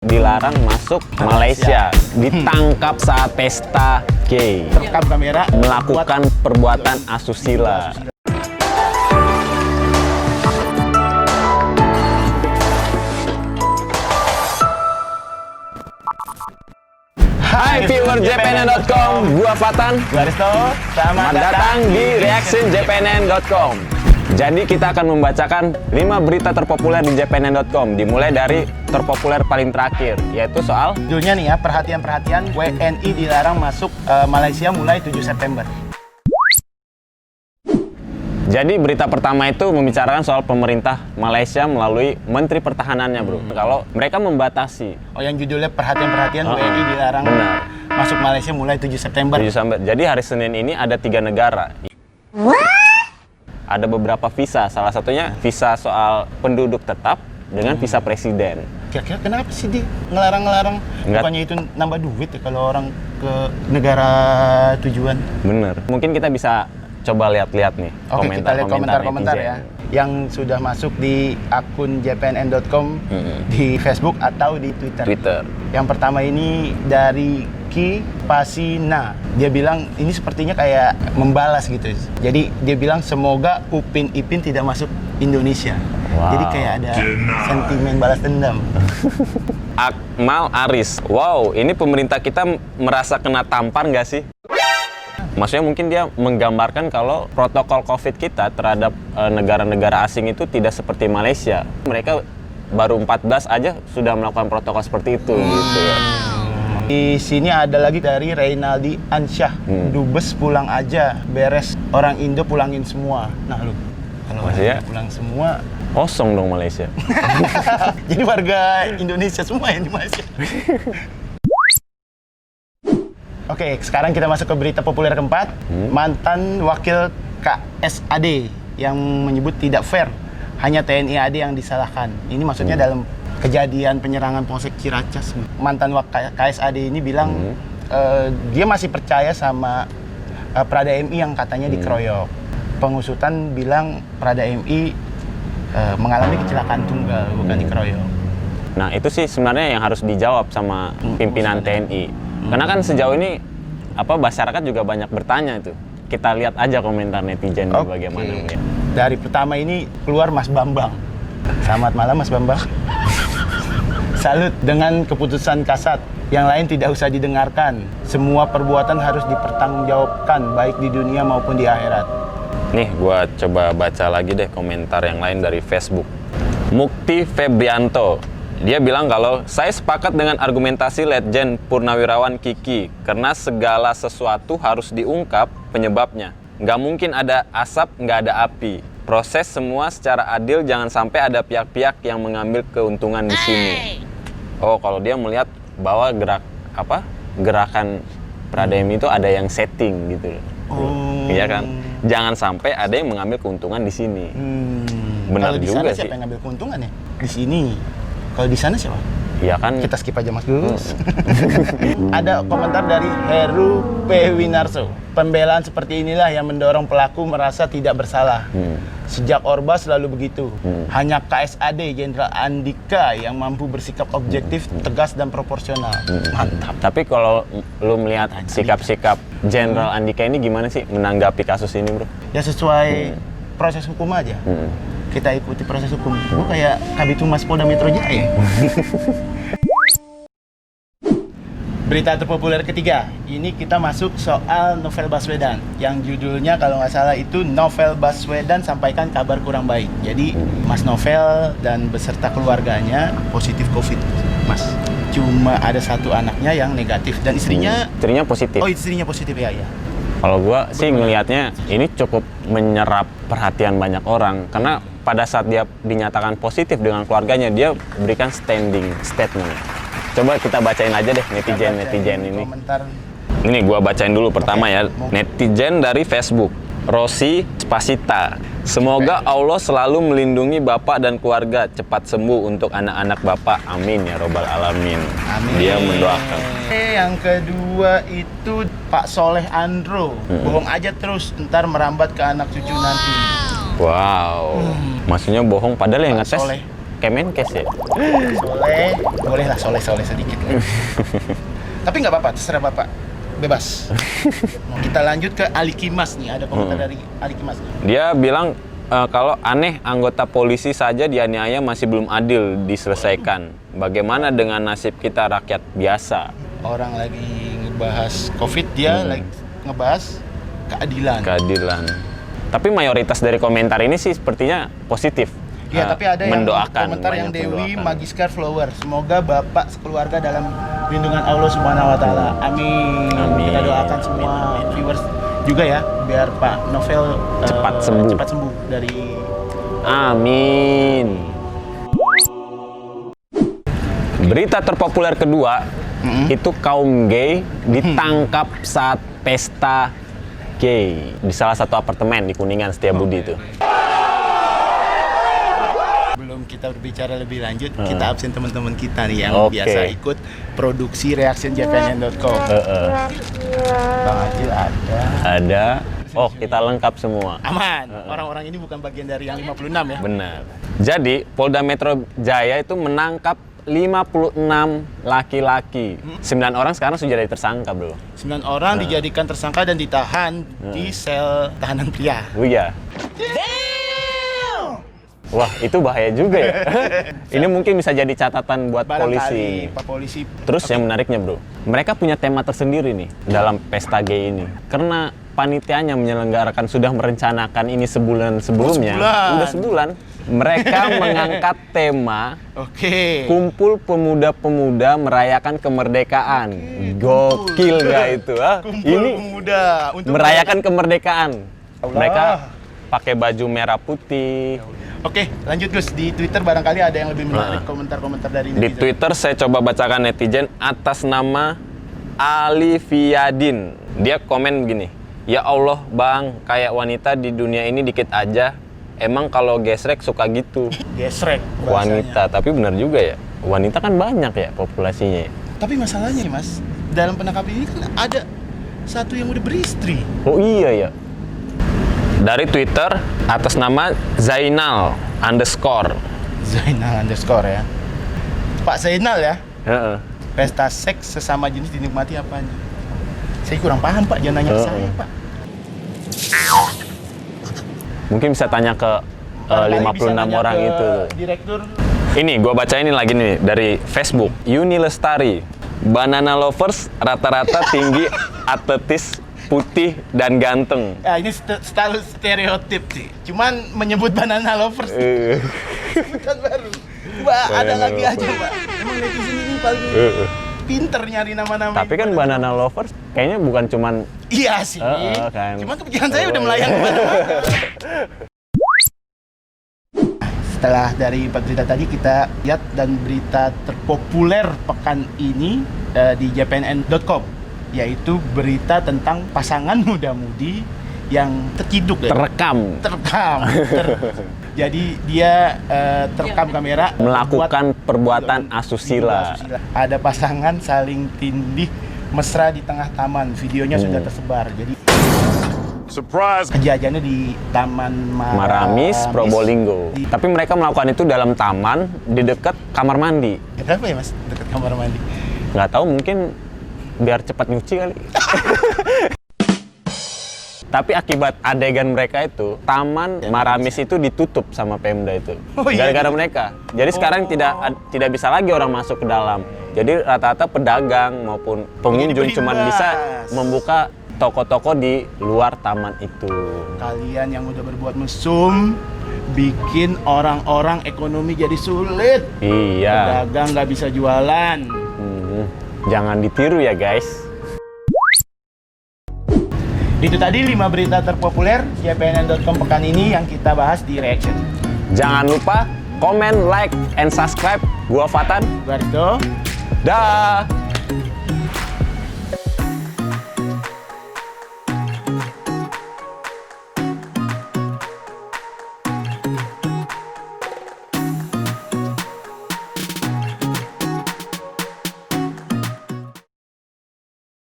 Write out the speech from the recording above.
dilarang masuk Malaysia, ditangkap saat pesta gay, Rekam kamera melakukan perbuatan asusila. Hai viewer JPNN.com, gua Fatan. Gua Risto. Selamat datang di reactionjpnn.com. Jadi kita akan membacakan 5 berita terpopuler di jpnn.com, dimulai dari terpopuler paling terakhir, yaitu soal Judulnya nih ya, perhatian-perhatian, WNI dilarang masuk Malaysia mulai 7 September. Jadi berita pertama itu membicarakan soal pemerintah Malaysia melalui Menteri Pertahanannya, bro. Kalau mereka membatasi. Oh, yang judulnya perhatian-perhatian, WNI dilarang benar. masuk Malaysia mulai 7 September. 7 September. Jadi hari Senin ini ada 3 negara. Ada beberapa visa, salah satunya visa soal penduduk tetap dengan visa presiden. Kira-kira kenapa sih dia ngelarang-ngelarang? Enggak. Bukannya itu nambah duit ya kalau orang ke negara tujuan? Bener. Mungkin kita bisa coba lihat-lihat nih Oke, kita lihat komentar-komentar ya. netizen. Yang sudah masuk di akun jpnn.com di Facebook atau di Twitter. Yang pertama ini dari Ki Pasina. Dia bilang ini sepertinya kayak membalas gitu. Jadi dia bilang semoga Upin Ipin tidak masuk Indonesia. Wow. Jadi kayak ada sentimen balas dendam. Akmal Aris. Wow, ini pemerintah kita merasa kena tampar nggak sih? Maksudnya mungkin dia menggambarkan kalau protokol COVID kita terhadap negara-negara asing itu tidak seperti Malaysia. Mereka baru 14 aja sudah melakukan protokol seperti itu gitu ya. Di sini ada lagi dari Reynaldi Ansyah. Dubes pulang aja, beres orang Indo pulangin semua. Nah lu, kalau Maksudnya? pulang semua, Kosong dong Malaysia. jadi warga Indonesia semua yang di Malaysia. Oke, sekarang kita masuk ke berita populer keempat. Mantan wakil KSAD yang menyebut tidak fair, hanya TNI AD yang disalahkan. Ini maksudnya dalam kejadian penyerangan Polsek Ciracas. Mantan KSAD ini bilang dia masih percaya sama Prada MI yang katanya dikeroyok. Pengusutan bilang Prada MI mengalami kecelakaan tunggal, bukan dikeroyok. Nah itu sih sebenarnya yang harus dijawab sama pimpinan TNI. Karena kan sejauh ini masyarakat juga banyak bertanya itu. Kita lihat aja komentar netizen bagaimana. Ya. Dari pertama ini keluar Mas Bambang. Selamat malam Mas Bambang. Salut dengan keputusan Kasat. Yang lain tidak usah didengarkan. Semua perbuatan harus dipertanggungjawabkan baik di dunia maupun di akhirat. Nih gua coba baca lagi deh komentar yang lain dari Facebook. Mukti Febrianto. Dia bilang kalau saya sepakat dengan argumentasi Letjen Purnawirawan Kiki karena segala sesuatu harus diungkap penyebabnya. Nggak mungkin ada asap, nggak ada api. Proses semua secara adil, jangan sampai ada pihak-pihak yang mengambil keuntungan di sini. Oh, kalau dia melihat bahwa gerakan Prada MI itu ada yang setting gitu loh. Iya kan? Jangan sampai ada yang mengambil keuntungan di sini. Benar kalau di juga sana sih. siapa yang ngambil keuntungan ya? Di sini. Kalau di sana siapa? Iya kan? Kita skip aja Mas Gus. Ada komentar dari Heru P. Winarso. Pembelaan seperti inilah yang mendorong pelaku merasa tidak bersalah. Sejak Orba selalu begitu. Hanya KSAD Jenderal Andika yang mampu bersikap objektif, tegas dan proporsional. Mantap. Tapi kalau lu melihat sikap-sikap Jenderal Andika ini gimana sih menanggapi kasus ini, bro? Ya sesuai proses hukum aja. Kita ikuti proses hukum. Gue kayak Kabid Humas Polda Metro Jaya. Berita terpopuler ketiga, ini kita masuk soal Novel Baswedan. Yang judulnya kalau nggak salah itu Novel Baswedan sampaikan kabar kurang baik. Jadi Mas Novel dan beserta keluarganya positif COVID, Mas. Cuma ada satu anaknya yang negatif dan istrinya Istrinya positif. Oh, istrinya positif ya. Kalau gua sih ngelihatnya ini cukup menyerap perhatian banyak orang karena pada saat dia dinyatakan positif dengan keluarganya, dia berikan statement. Coba kita bacain aja deh netizen ini. Komentar. Ini gua bacain dulu pertama ya. Netizen dari Facebook. Rosi Spasita. Semoga Allah selalu melindungi Bapak dan keluarga, cepat sembuh untuk anak-anak Bapak. Amin ya robbal alamin. Amin. Dia mendoakan. Yang kedua itu Pak Soleh Andro. Bohong aja terus, ntar merambat ke anak cucu nanti. Wow. Maksudnya bohong padahal yang Pak ngetes. Soleh. Kemenkes ya? Soleh, bolehlah soleh sedikit. Tapi nggak apa-apa, terserah Bapak. Bebas. Kita lanjut ke Ali Kimas nih, ada komentar dari Ali Kimas. Dia bilang kalau aneh anggota polisi saja dianiaya masih belum adil diselesaikan. Bagaimana dengan nasib kita rakyat biasa? Orang lagi ngebahas COVID, dia lagi ngebahas keadilan. Tapi mayoritas dari komentar ini sih sepertinya positif. Iya, tapi ada yang mendoakan, komentar yang banyak Dewi mendoakan. Magiskar Flower. Semoga Bapak sekeluarga dalam lindungan Allah Subhanahu wa taala. Amin. Amin. Kita doakan semua viewers juga ya, biar Pak Novel Cepat sembuh. dari Amin. Berita terpopuler kedua itu kaum gay ditangkap saat pesta gay di salah satu apartemen di Kuningan Setiabudi itu. Belum kita berbicara lebih lanjut, kita absen teman-teman kita nih yang Oke. biasa ikut produksi reactionjpnn.com. Bang Acil Ada. Oh, kita lengkap semua. Aman. Orang-orang ini bukan bagian dari yang 56 ya. Benar. Jadi, Polda Metro Jaya itu menangkap 56 laki-laki. 9 orang sekarang sudah jadi tersangka, Bro. 9 orang dijadikan tersangka dan ditahan di sel tahanan pria. Oh iya. Wah, itu bahaya juga ya. Ini mungkin bisa jadi catatan buat polisi. Barangkali Pak Polisi. Terus yang menariknya, Bro, mereka punya tema tersendiri nih dalam pesta gay ini. Karena panitianya menyelenggarakan sudah merencanakan ini sebulan sebelumnya. Udah sebulan. Mereka mengangkat tema Oke. Kumpul Pemuda-Pemuda Merayakan Kemerdekaan. Gokil gak itu? Kumpul Ini pemuda untuk merayakan kemerdekaan. Allah. Mereka pakai baju merah putih. Oke, lanjut Gus. Di Twitter barangkali ada yang lebih menarik komentar-komentar dari Di netizen. Twitter saya coba bacakan netizen atas nama Alifiadin. Dia komen begini, "Ya Allah bang, kayak wanita di dunia ini dikit aja. Emang kalau gesrek suka gitu." Gesrek bahasanya. Wanita, tapi benar juga ya. Wanita kan banyak ya populasinya ya. Tapi masalahnya nih Mas, dalam penangkapan ini kan ada satu yang udah beristri. Oh iya ya. Dari Twitter atas nama Zainal_. Zainal_ ya. Pak Zainal ya. Heeh. Pesta seks sesama jenis dinikmati apanya? Saya kurang paham Pak, jangan nanya ke saya Pak. Mungkin bisa tanya ke Barangkali 56 bisa nanya orang ke itu. Direktur. Ini gua bacain lagi nih dari Facebook. Yuni Lestari. Banana lovers rata-rata tinggi, atletis, putih dan ganteng. Ya ini style stereotip sih. Cuman menyebut banana lovers bukan baru. Coba ada Banana lagi aja lovers. Pak. Emang netizen ini paling pinter nyari nama-nama. Tapi kan banana lovers kayaknya bukan cuman Iya sih. kan. Cuman kepikiran saya udah melayang kemana-mana. Setelah dari 4 berita tadi kita lihat dan berita terpopuler pekan ini di jpnn.com, yaitu berita tentang pasangan muda-mudi yang terciduk ya. terekam Jadi dia terekam kamera melakukan perbuatan membuat asusila. Ada pasangan saling tindih mesra di tengah taman. Videonya sudah tersebar. Jadi Surprise! kejadiannya di Taman Maramis, Probolinggo. Tapi mereka melakukan itu dalam taman di dekat kamar mandi. Kenapa ya Mas dekat kamar mandi? Nggak tahu, mungkin biar cepat nyuci kali. Tapi akibat adegan mereka itu, Taman Maramis itu ditutup sama Pemda itu. Oh, iya. Gara-gara mereka. Jadi sekarang tidak bisa lagi orang masuk ke dalam. Jadi rata-rata pedagang maupun pengunjung Jadi cuma bebas. bisa membuka toko-toko di luar taman itu. Kalian yang udah berbuat mesum, bikin orang-orang ekonomi jadi sulit. Iya. Pedagang nggak bisa jualan. Jangan ditiru ya guys. Itu tadi 5 berita terpopuler jpnn.com pekan ini yang kita bahas di Reaction. Jangan lupa komen, like, and subscribe. Gua Fatan. Gardo. Dah.